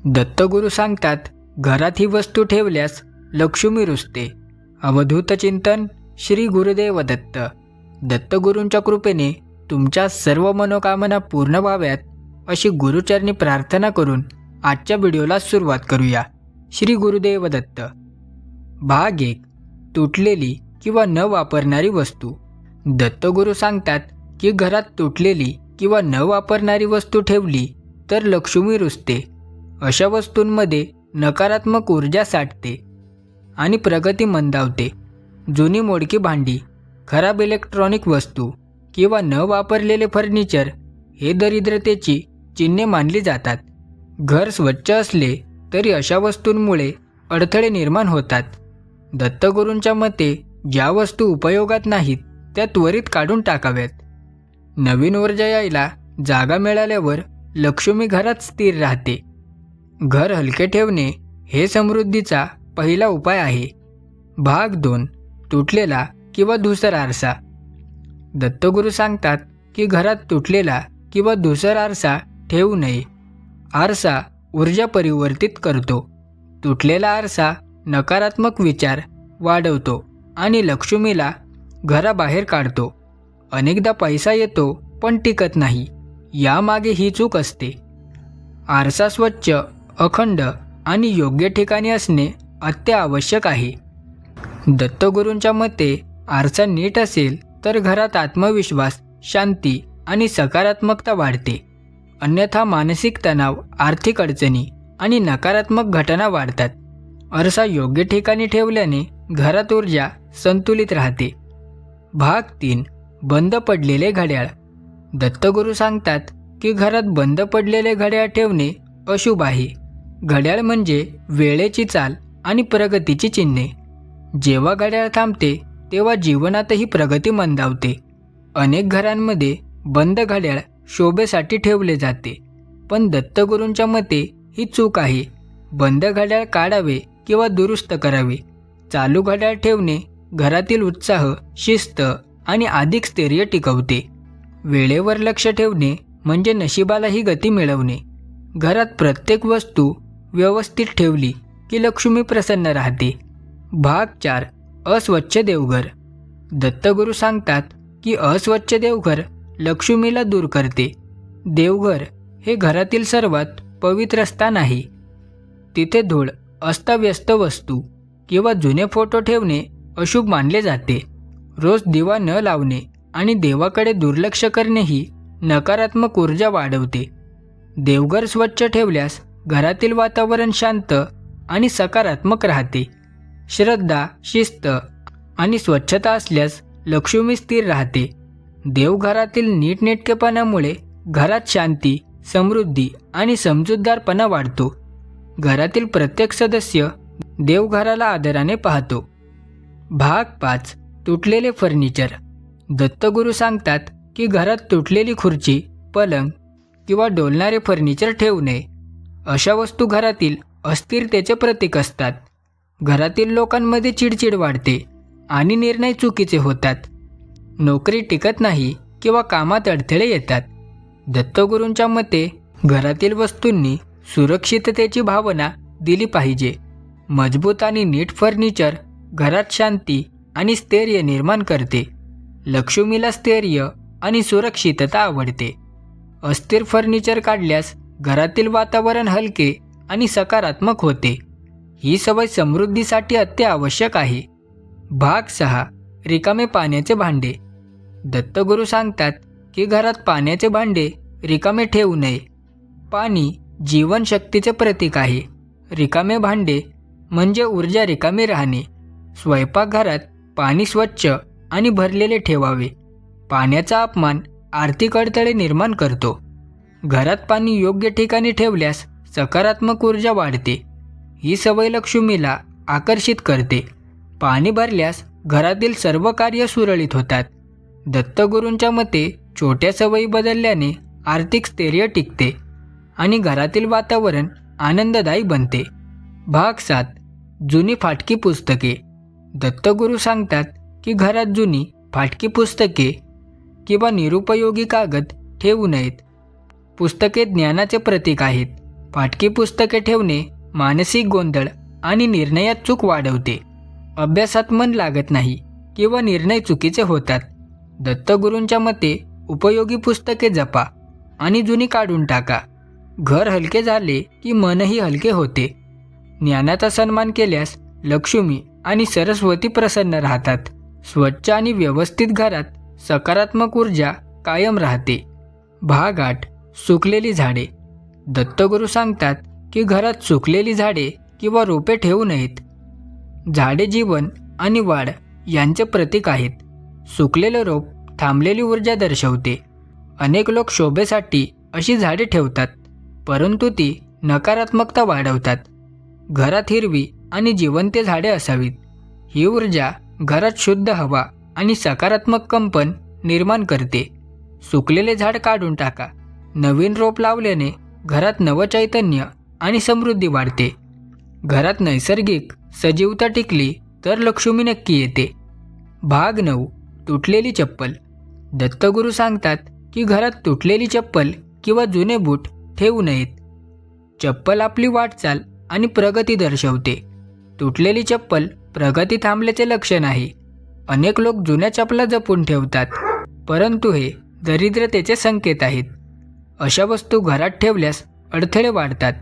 दत्तगुरू सांगतात, घरात ही वस्तू ठेवल्यास लक्ष्मी रुजते. अवधूत चिंतन श्री गुरुदेव दत्त. दत्तगुरूंच्या कृपेने तुमच्या सर्व मनोकामना पूर्ण व्हाव्यात अशी गुरुचरणी प्रार्थना करून आजच्या व्हिडिओला सुरुवात करूया. श्री गुरुदेव दत्त. भाग 1. तुटलेली किंवा न वापरणारी वस्तू. दत्तगुरू सांगतात की घरात तुटलेली किंवा न वापरणारी वस्तू ठेवली तर लक्ष्मी रुजते. अशा वस्तूंमध्ये नकारात्मक ऊर्जा साठते आणि प्रगती मंदावते. जुनी मोडकी भांडी, खराब इलेक्ट्रॉनिक वस्तू किंवा न वापरलेले फर्निचर हे दरिद्रतेची चिन्हे मानली जातात. घर स्वच्छ असले तरी अशा वस्तूंमुळे अडथळे निर्माण होतात. दत्तगुरूंच्या मते ज्या वस्तू उपयोगात नाहीत त्या त्वरित काढून टाकाव्यात. नवीन ऊर्जा यायला जागा मिळाल्यावर लक्ष्मी घरात स्थिर राहते. घर हलके ठेवणे हे समृद्धीचा पहिला उपाय आहे. भाग 2. तुटलेला किंवा धूसर आरसा. दत्तगुरू सांगतात की घरात तुटलेला किंवा धूसर आरसा ठेवू नये. आरसा ऊर्जा परिवर्तित करतो. तुटलेला आरसा नकारात्मक विचार वाढवतो आणि लक्ष्मीला घराबाहेर काढतो. अनेकदा पैसा येतो पण टिकत नाही. यामागे ही चूक असते. आरसा स्वच्छ, अखंड आणि योग्य ठिकाणी असणे अत्यावश्यक आहे. दत्तगुरूंच्या मते आरसा नीट असेल तर घरात आत्मविश्वास, शांती आणि सकारात्मकता वाढते. अन्यथा मानसिक तणाव, आर्थिक अडचणी आणि नकारात्मक घटना वाढतात. आरसा योग्य ठिकाणी ठेवल्याने घरात ऊर्जा संतुलित राहते. भाग 3. बंद पडलेले घड्याळ. दत्तगुरू सांगतात की घरात बंद पडलेले घड्याळ ठेवणे अशुभ आहे. घड्याळ म्हणजे वेळेची चाल आणि प्रगतीची चिन्हे. जेव्हा घड्याळ थांबते तेव्हा जीवनातही प्रगती मंदावते. अनेक घरांमध्ये बंद घड्याळ शोभेसाठी ठेवले जाते, पण दत्तगुरूंच्या मते ही चूक आहे. बंद घड्याळ काढावे किंवा दुरुस्त करावे. चालू घड्याळ ठेवणे घरातील उत्साह, शिस्त आणि अधिक स्थैर्य टिकवते. वेळेवर लक्ष ठेवणे म्हणजे नशिबालाही गती मिळवणे. घरात प्रत्येक वस्तू व्यवस्थित ठेवली की लक्ष्मी प्रसन्न राहते. भाग 4. अस्वच्छ देवघर. दत्तगुरू सांगतात की अस्वच्छ देवघर लक्ष्मीला दूर करते. देवघर हे घरातील सर्वात पवित्र स्थान आहे. तिथे धूळ, अस्ताव्यस्त वस्तू किंवा जुने फोटो ठेवणे अशुभ मानले जाते. रोज दिवा न लावणे आणि देवाकडे दुर्लक्ष करणेही नकारात्मक ऊर्जा वाढवते. देवघर स्वच्छ ठेवल्यास घरातील वातावरण शांत आणि सकारात्मक राहते. श्रद्धा, शिस्त आणि स्वच्छता असल्यास लक्ष्मी स्थिर राहते. देवघरातील नीटनेटकेपणामुळे घरात शांती, समृद्धी आणि समजूतदारपणा वाढतो. घरातील प्रत्येक सदस्य देवघराला आदराने पाहतो. भाग 5. तुटलेले फर्निचर. दत्तगुरू सांगतात की घरात तुटलेली खुर्ची, पलंग किंवा डोलणारे फर्निचर ठेवू नये. अशा वस्तू घरातील अस्थिरतेचे प्रतीक असतात. घरातील लोकांमध्ये चिडचिड वाढते आणि निर्णय चुकीचे होतात. नोकरी टिकत नाही किंवा कामात अडथळे येतात. दत्तगुरूंच्या मते घरातील वस्तूंनी सुरक्षिततेची भावना दिली पाहिजे. मजबूत आणि नीट फर्निचर घरात शांती आणि स्थैर्य निर्माण करते. लक्ष्मीला स्थैर्य आणि सुरक्षितता आवडते. अस्थिर फर्निचर काढल्यास घरातील वातावरण हलके आणि सकारात्मक होते. ही सवय समृद्धीसाठी अत्यावश्यक आहे. भाग 6. रिकामे पाण्याचे भांडे. दत्तगुरू सांगतात की घरात पाण्याचे भांडे रिकामे ठेवू नये. पाणी जीवनशक्तीचे प्रतीक आहे. रिकामे भांडे म्हणजे ऊर्जा रिकामी राहणे. स्वयंपाकघरात पाणी स्वच्छ आणि भरलेले ठेवावे. पाण्याचा अपमान आर्थिक अडथळे निर्माण करतो. घरात पाणी योग्य ठिकाणी ठेवल्यास सकारात्मक ऊर्जा वाढते. ही सवय लक्ष्मीला आकर्षित करते. पाणी भरल्यास घरातील सर्व कार्य सुरळीत होतात. दत्तगुरूंच्या मते छोट्या सवयी बदलल्याने आर्थिक स्थैर्य टिकते आणि घरातील वातावरण आनंददायी बनते. भाग 7. जुनी फाटकी पुस्तके. दत्तगुरू सांगतात की घरात जुनी फाटकी पुस्तके किंवा निरुपयोगी कागद ठेवू नयेत. पुस्तके ज्ञानाचे प्रतीक आहेत. फाटकी पुस्तके ठेवणे मानसिक गोंधळ आणि निर्णयात चूक वाढवते. अभ्यासात मन लागत नाही किंवा निर्णय चुकीचे होतात. दत्तगुरूंच्या मते उपयोगी पुस्तके जपा आणि जुनी काढून टाका. घर हलके झाले की मनही हलके होते. ज्ञानाचा सन्मान केल्यास लक्ष्मी आणि सरस्वती प्रसन्न राहतात. स्वच्छ आणि व्यवस्थित घरात सकारात्मक ऊर्जा कायम राहते. भाग 8. सुकलेली झाडे. दत्तगुरू सांगतात की घरात सुकलेली झाडे किंवा रोपे ठेवू नयेत. झाडे जीवन आणि वाढ यांचे प्रतीक आहेत. सुकलेलं रोप थांबलेली ऊर्जा दर्शवते. अनेक लोक शोभेसाठी अशी झाडे ठेवतात, परंतु ती नकारात्मकता वाढवतात. घरात हिरवी आणि जिवंत झाडे असावीत. ही ऊर्जा घरात शुद्ध हवा आणि सकारात्मक कंपन निर्माण करते. सुकलेले झाड काढून टाका. नवीन रोप लावल्याने घरात नवचैतन्य आणि समृद्धी वाढते. घरात नैसर्गिक सजीवता टिकली तर लक्ष्मी नक्की येते. भाग 9. तुटलेली चप्पल. दत्तगुरू सांगतात की घरात तुटलेली चप्पल किंवा जुने बूट ठेवू नयेत. चप्पल आपली वाटचाल आणि प्रगती दर्शवते. तुटलेली चप्पल प्रगती थांबल्याचे लक्षण आहे. अनेक लोक जुन्या चपला जपून ठेवतात, परंतु हे दरिद्रतेचे संकेत आहेत. अशा वस्तू घरात ठेवल्यास अडथळे वाढतात.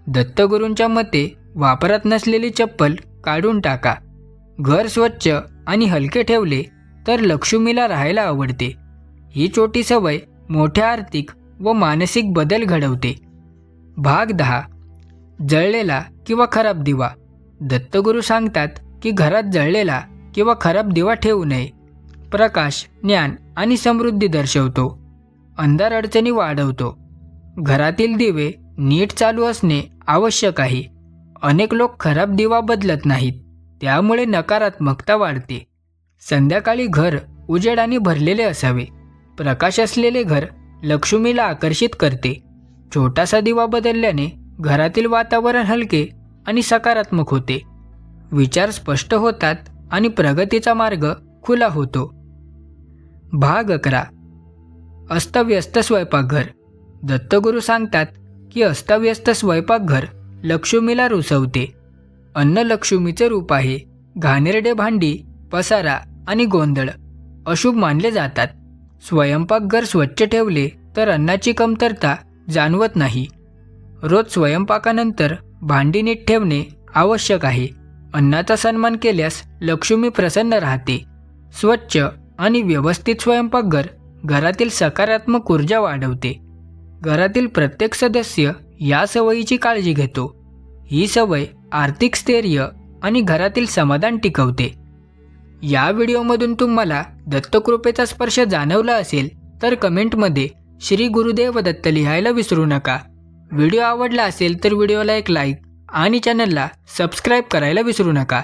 दत्तगुरूंच्या मते वापरात नसलेली चप्पल काढून टाका. घर स्वच्छ आणि हलके ठेवले तर लक्ष्मीला राहायला आवडते. ही छोटी सवय मोठ्या आर्थिक व मानसिक बदल घडवते. भाग 10. जळलेला किंवा खराब दिवा. दत्तगुरू सांगतात की घरात जळलेला किंवा खराब दिवा ठेवू नये. प्रकाश, ज्ञान आणि समृद्धी दर्शवतो. अंधार अडचणी वाढवतो. घरातील दिवे नीट चालू असणे आवश्यक आहे. अनेक लोक खराब दिवा बदलत नाहीत, त्यामुळे नकारात्मकता वाढते. संध्याकाळी घर उजेडाने भरलेले असावे. प्रकाश असलेले घर लक्ष्मीला आकर्षित करते. छोटासा दिवा बदलल्याने घरातील वातावरण हलके आणि सकारात्मक होते. विचार स्पष्ट होतात आणि प्रगतीचा मार्ग खुला होतो. भाग 11. अस्तव्यस्त स्वयंपाकघर. दत्तगुरू सांगतात की अस्तव्यस्त स्वयंपाकघर लक्ष्मीला रुसवते. अन्न लक्ष्मीचे रूप आहे. घाणेरडे भांडी, पसारा आणि गोंधळ अशुभ मानले जातात. स्वयंपाकघर स्वच्छ ठेवले तर अन्नाची कमतरता जाणवत नाही. रोज स्वयंपाकानंतर भांडी नीट ठेवणे आवश्यक आहे. अन्नाचा सन्मान केल्यास लक्ष्मी प्रसन्न राहते. स्वच्छ आणि व्यवस्थित स्वयंपाकघर घरातील सकारात्मक ऊर्जा वाढवते. घरातील प्रत्येक सदस्य या सवयीची काळजी घेतो. ही सवय आर्थिक स्थैर्य आणि घरातील समाधान टिकवते. या व्हिडिओमधून तुम्हाला दत्तकृपेचा स्पर्श जाणवला असेल तर कमेंटमध्ये श्री गुरुदेव दत्त लिहायला विसरू नका. व्हिडिओ आवडला असेल तर व्हिडिओला एक लाईक आणि चॅनलला सबस्क्राईब करायला विसरू नका.